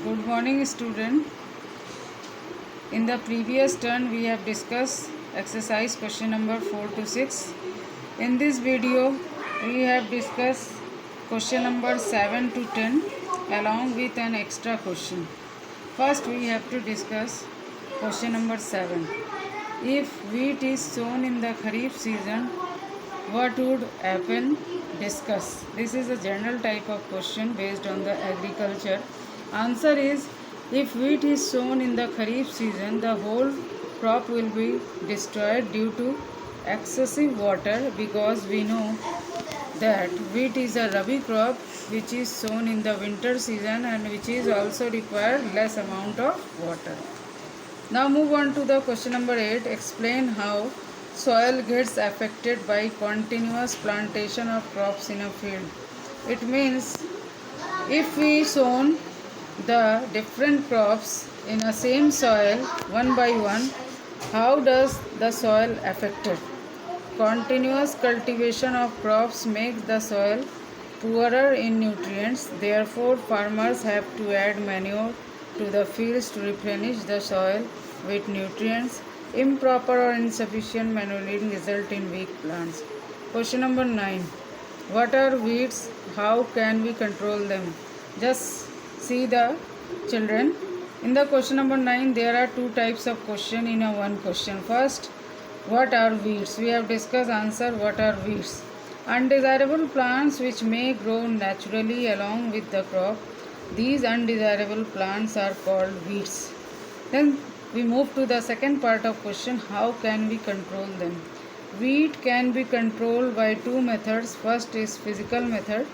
Good morning, student. In the previous turn, we have discussed exercise question number 4 to 6. In this video, we have discussed question number 7 to 10 along with an extra question. First, we have to discuss question number 7. If wheat is sown in the Kharif season, what would happen? Discuss. This is a general type of question based on the agriculture. Answer is, if wheat is sown in the Kharif season, the whole crop will be destroyed due to excessive water, because we know that wheat is a rabi crop which is sown in the winter season and which is also require less amount of water. Now move on to the question number 8. Explain how soil gets affected by continuous plantation of crops in a field. It means if we sown the different crops in a same soil one by one, how does the soil affected? Continuous cultivation of crops makes the soil poorer in nutrients. Therefore, farmers have to add manure to the fields to replenish the soil with nutrients. Improper or insufficient manuring result in weak plants. Question number 9. What are weeds? How can we control them? Just see the children. In the question number 9, there are two types of question in a one question. First, what are weeds? We have discussed answer. What are weeds? Undesirable plants which may grow naturally along with the crop. These undesirable plants are called weeds. Then we move to the second part of question. How can we control them? Weed can be controlled by two methods. First is physical method.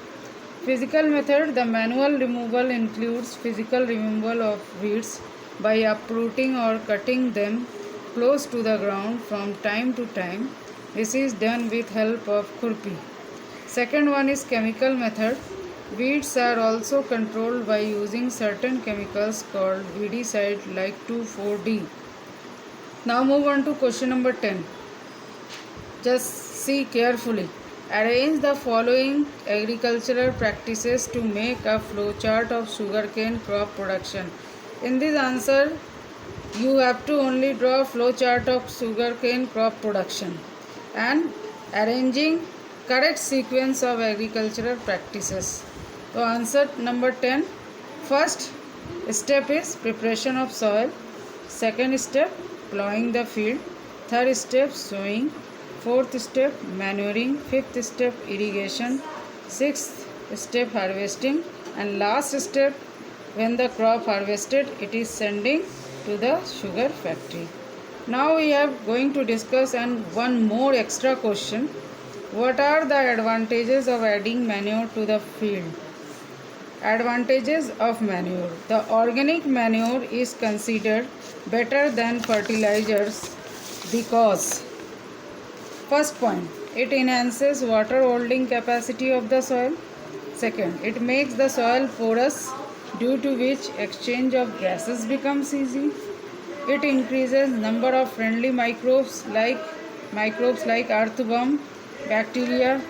Physical method, the manual removal includes physical removal of weeds by uprooting or cutting them close to the ground from time to time. This is done with help of khurpi. Second one is chemical method. Weeds are also controlled by using certain chemicals called weedicide like 2,4-D. Now move on to question number 10. Just see carefully. Arrange the following agricultural practices to make a flowchart of sugarcane crop production. In this answer, you have to only draw a flowchart of sugarcane crop production and arranging correct sequence of agricultural practices. So answer number 10. First step is preparation of soil. Second step, plowing the field. Third step, sowing. Fourth step, manuring. Fifth step, irrigation. Sixth step, harvesting. And last step, when the crop harvested, it is sending to the sugar factory. Now we are going to discuss and one more extra question. What are the advantages of adding manure to the field? Advantages of manure. The organic manure is considered better than fertilizers because, first point, it enhances water holding capacity of the soil. Second, it makes the soil porous, due to which exchange of gases becomes easy. It increases number of friendly microbes like earthworm, bacteria,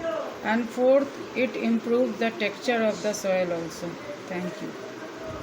and fourth, it improves the texture of the soil also. Thank you.